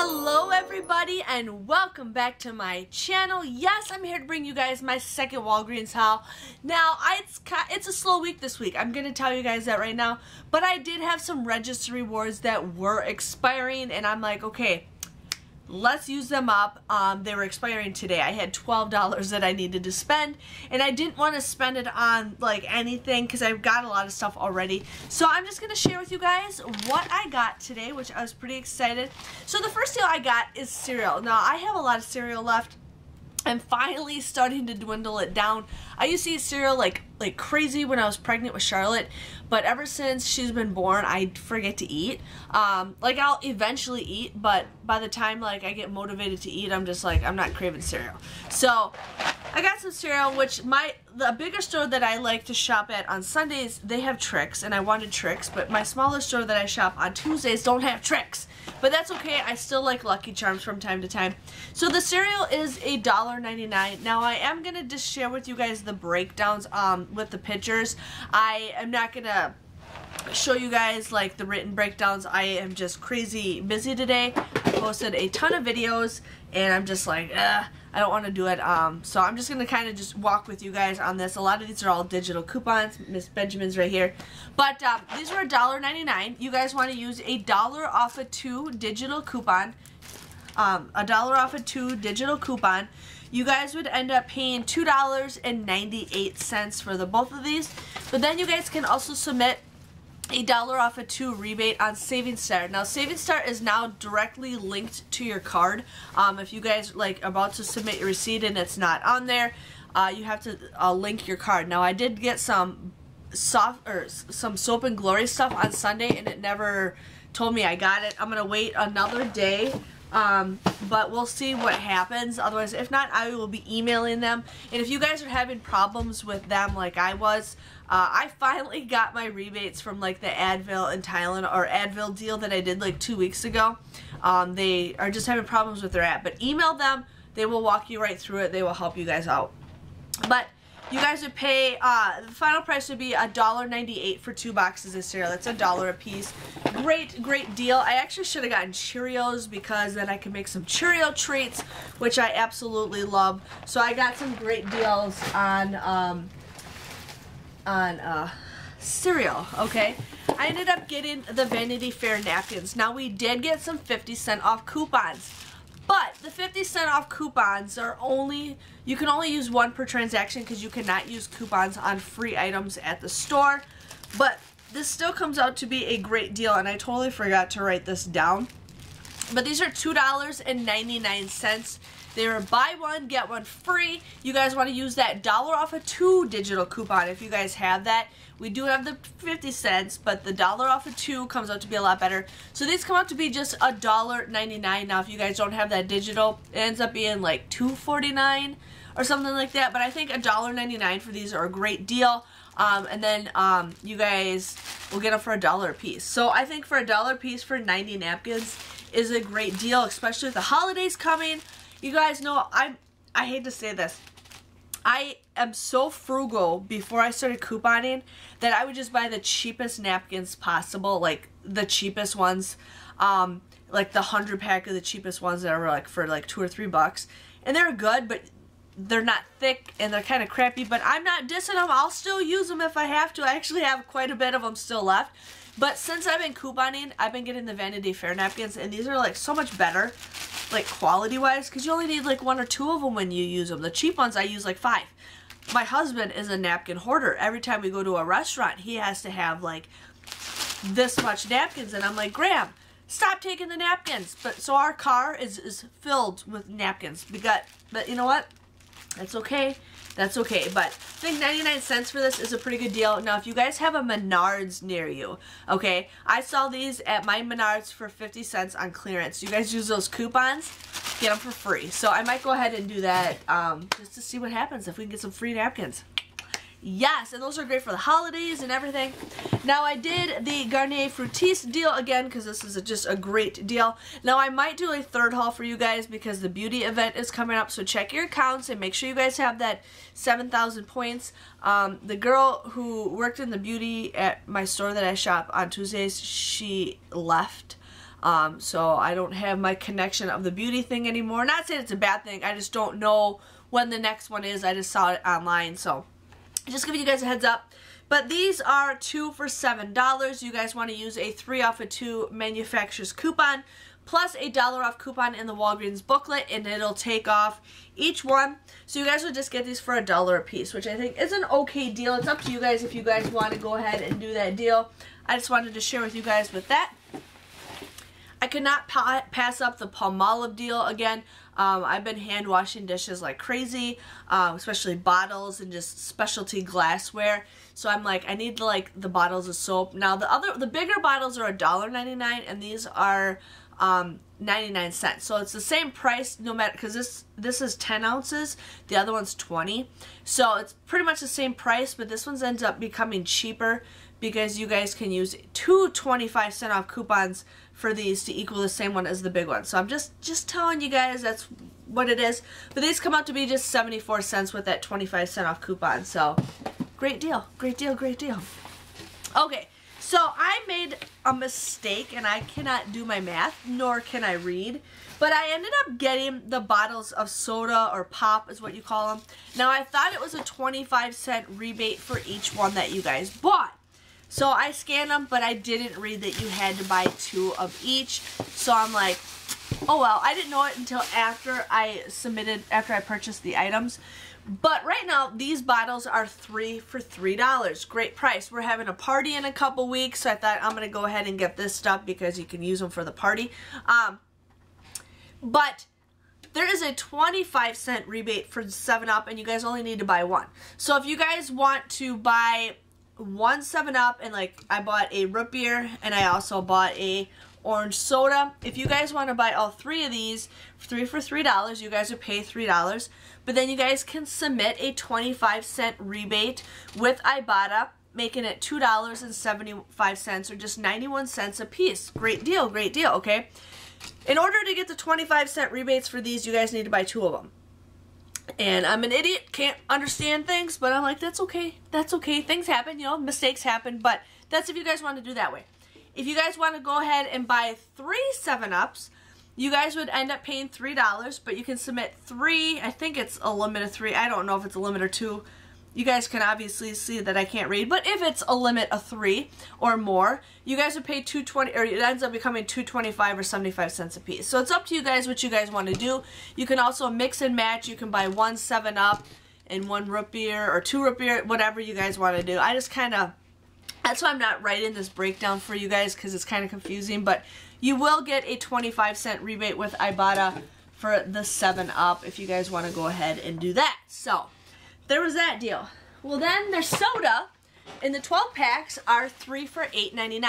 Hello everybody and welcome back to my channel. Yes, I'm here to bring you guys my second Walgreens haul. Now, it's a slow week this week. I'm going to tell you guys that right now. But I did have some register rewards that were expiring and I'm like, okay, let's use them up. They were expiring today. I had $12 that I needed to spend and I didn't want to spend it on like anything because I've got a lot of stuff already. So I'm just going to share with you guys what I got today, which I was pretty excited. So the first deal I got is cereal. Now I have a lot of cereal left. I'm finally starting to dwindle it down. I used to eat cereal like crazy when I was pregnant with Charlotte, but ever since she's been born, I forget to eat. Like I'll eventually eat, but by the time like I get motivated to eat, I'm just like, I'm not craving cereal. So I got some cereal, which the bigger store that I like to shop at on Sundays, they have Trix, and I wanted Trix, but my smaller store that I shop on Tuesdays don't have Trix. But that's okay, I still like Lucky Charms from time to time. So the cereal is $1.99. Now I am going to just share with you guys the breakdowns with the pictures. I am not going to show you guys like the written breakdowns. I am just crazy busy today. I posted a ton of videos and I'm just like, I don't want to do it. So I'm just going to kind of just walk with you guys on this. A lot of these are all digital coupons. Miss Benjamin's right here. But these were $1.99. You guys want to use $1 off a 2 digital coupon. $1 off a 2 digital coupon. You guys would end up paying $2.98 for the both of these. But then you guys can also submit $1 off a 2 rebate on Savings Star. Now Savings Star is now directly linked to your card. If you guys like about to submit your receipt and it's not on there, you have to link your card. Now I did get some Soap and Glory stuff on Sunday and it never told me I got it. I'm gonna wait another day. But we'll see what happens. Otherwise, if not, I will be emailing them. And if you guys are having problems with them like I was, I finally got my rebates from like the Advil and Tylenol or Advil deal that I did like 2 weeks ago. They are just having problems with their app. But email them. They will walk you right through it. They will help you guys out. But you guys would pay, the final price would be $1.98 for 2 boxes of cereal. That's $1 a piece. Great deal. I actually should have gotten Cheerios because then I can make some Cheerio treats, which I absolutely love. So I got some great deals on cereal, okay? I ended up getting the Vanity Fair napkins. Now we did get some 50-cent off coupons. But the 50-cent off coupons are you can only use one per transaction because you cannot use coupons on free items at the store. But this still comes out to be a great deal, and I totally forgot to write this down. But these are $2.99. They were buy one, get one free. You guys want to use that $1 off a 2 digital coupon if you guys have that. We do have the 50 cents, but the $1 off a 2 comes out to be a lot better. So these come out to be just $1.99. Now if you guys don't have that digital, it ends up being like $2.49 or something like that. But I think $1.99 for these are a great deal. And then you guys will get them for $1 a piece. So I think for $1 a piece for 90 napkins is a great deal, especially with the holidays coming. You guys know, I hate to say this, I am so frugal before I started couponing that I would just buy the cheapest napkins possible, like the cheapest ones, like the 100-pack of the cheapest ones that are like for like $2 or $3. And they're good, but they're not thick and they're kind of crappy, but I'm not dissing them. I'll still use them if I have to. I actually have quite a bit of them still left. But since I've been couponing, I've been getting the Vanity Fair napkins, and these are like so much better, like quality-wise, because you only need like 1 or 2 of them when you use them. The cheap ones, I use like 5. My husband is a napkin hoarder. Every time we go to a restaurant, he has to have like this much napkins, and I'm like, Graham, stop taking the napkins. But so our car is filled with napkins. But you know what? That's okay. That's okay. But I think 99 cents for this is a pretty good deal. Now, if you guys have a Menards near you, okay, I saw these at my Menards for 50 cents on clearance. You guys use those coupons, get them for free. So I might go ahead and do that just to see what happens if we can get some free napkins. Yes, and those are great for the holidays and everything. Now, I did the Garnier Fructis deal again because this is just a great deal. Now, I might do a third haul for you guys because the beauty event is coming up. So check your accounts and make sure you guys have that 7,000 points. The girl who worked in the beauty at my store that I shop on Tuesdays, she left. So I don't have my connection of the beauty thing anymore. Not saying it's a bad thing, I just don't know when the next one is. I just saw it online, so just giving you guys a heads up. But these are 2 for $7. You guys want to use a 3 off of 2 manufacturer's coupon plus a $1 off coupon in the Walgreens booklet, and it'll take off each one. So you guys will just get these for $1 a piece, which I think is an okay deal. It's up to you guys if you guys want to go ahead and do that deal. I just wanted to share with you guys with that. I could not pass up the Palmolive deal again. I've been hand washing dishes like crazy, especially bottles and just specialty glassware. So I'm like, I need like the bottles of soap. Now the bigger bottles are $1.99 and these are 99 cents. So it's the same price no matter, because this is 10 ounces, the other one's 20. So it's pretty much the same price, but this one ends up becoming cheaper because you guys can use 2 25-cent off coupons for these to equal the same one as the big one. So I'm just telling you guys that's what it is. But these come out to be just 74 cents with that 25-cent off coupon. So great deal, great deal, great deal. Okay, so I made a mistake and I cannot do my math, nor can I read. But I ended up getting the bottles of soda, or pop is what you call them. Now I thought it was a 25-cent rebate for each one that you guys bought. So I scanned them, but I didn't read that you had to buy 2 of each. So I'm like, oh well, I didn't know it until after I purchased the items. But right now, these bottles are 3 for $3. Great price. We're having a party in a couple weeks, so I thought I'm going to go ahead and get this stuff because you can use them for the party. But there is a 25-cent rebate for 7-Up, and you guys only need to buy 1. So if you guys want to buy 1 7-Up, and like I bought a root beer and I also bought a orange soda. If you guys want to buy all 3 of these, 3 for $3, you guys would pay $3. But then you guys can submit a 25-cent rebate with Ibotta, making it $2.75 or just 91 cents a piece. Great deal, okay? In order to get the 25-cent rebates for these, you guys need to buy 2 of them. And I'm an idiot, can't understand things, but I'm like, that's okay, things happen, you know, mistakes happen, but that's if you guys want to do that way. If you guys want to go ahead and buy 3 7-Ups, you guys would end up paying $3, but you can submit 3, I think it's a limit of 3, I don't know if it's a limit or 2. You guys can obviously see that I can't read, but if it's a limit of 3 or more, you guys would pay $2.20, or it ends up becoming $2.25 or 75 cents a piece. So it's up to you guys what you guys want to do. You can also mix and match. You can buy 1 7-Up and 1 root beer or 2 root beer, whatever you guys want to do. I just kind of, that's why I'm not writing this breakdown for you guys because it's kind of confusing, but you will get a 25-cent rebate with Ibotta for the 7-Up if you guys want to go ahead and do that. So there was that deal. Well, then their soda in the 12 packs are 3 for $8.99.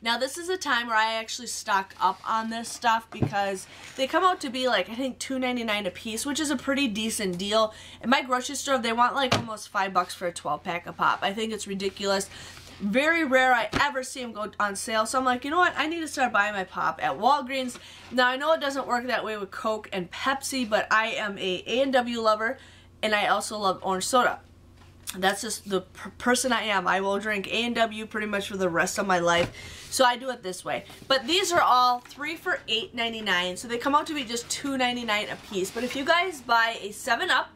Now this is a time where I actually stock up on this stuff because they come out to be like, I think $2.99 a piece, which is a pretty decent deal. In my grocery store, they want like almost $5 for a 12 pack of pop. I think it's ridiculous. Very rare I ever see them go on sale. So I'm like, you know what? I need to start buying my pop at Walgreens. Now I know it doesn't work that way with Coke and Pepsi, but I am a A&W lover. And I also love orange soda. That's just the person I am. I will drink A&W pretty much for the rest of my life. So I do it this way. But these are all 3 for $8.99. So they come out to be just $2.99 a piece. But if you guys buy a 7-Up,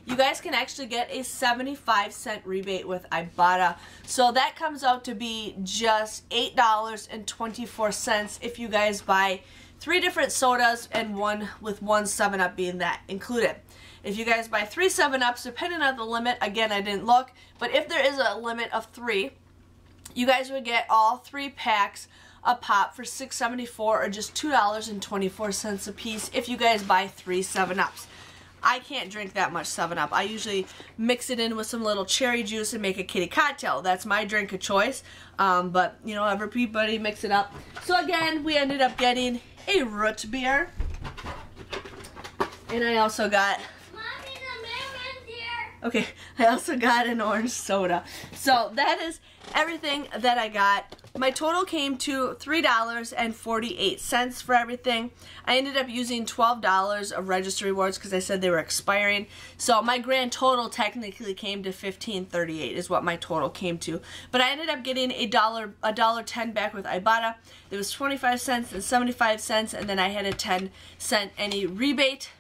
you guys can actually get a 75-cent rebate with Ibotta. So that comes out to be just $8.24 if you guys buy 3 different sodas and 1 with 1 7-Up being that included. If you guys buy 3 7-Ups, depending on the limit, again, I didn't look, but if there is a limit of 3, you guys would get all 3 packs of pop for $6.74 or just $2.24 a piece if you guys buy 3 7-Ups. I can't drink that much 7-Up. I usually mix it in with some little cherry juice and make a kitty cocktail. That's my drink of choice, but, you know, everybody mix it up. So again, we ended up getting a root beer, and I also got... Okay, I also got an orange soda. So that is everything that I got my total came to $3.48 for everything. I ended up using $12 of register rewards because I said they were expiring. So my grand total technically came to $15.38 is what my total came to. But I ended up getting $1.10 back with Ibotta. There was 25 cents and 75 cents, and then I had a 10-cent any rebate.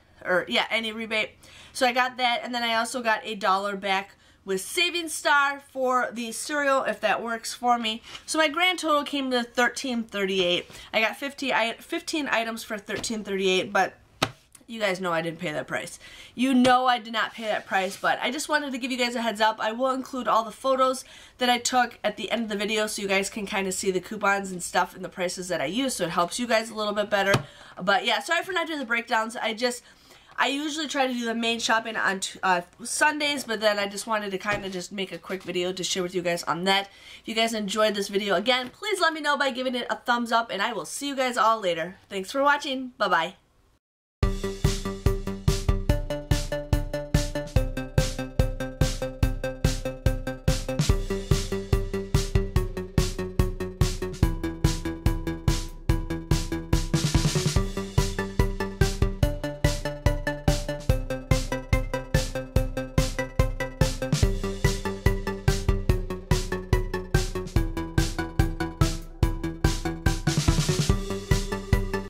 So I got that, and then I also got $1 back with Savings Star for the cereal, if that works for me. So my grand total came to $13.38. I got 15 items for $13.38, but you guys know I didn't pay that price. You know I did not pay that price, but I just wanted to give you guys a heads up. I will include all the photos that I took at the end of the video so you guys can kind of see the coupons and stuff and the prices that I use, so it helps you guys a little bit better. But yeah, sorry for not doing the breakdowns. I usually try to do the main shopping on Sundays, but then I just wanted to kind of just make a quick video to share with you guys on that. If you guys enjoyed this video, again, please let me know by giving it a thumbs up, and I will see you guys all later. Thanks for watching. Bye-bye.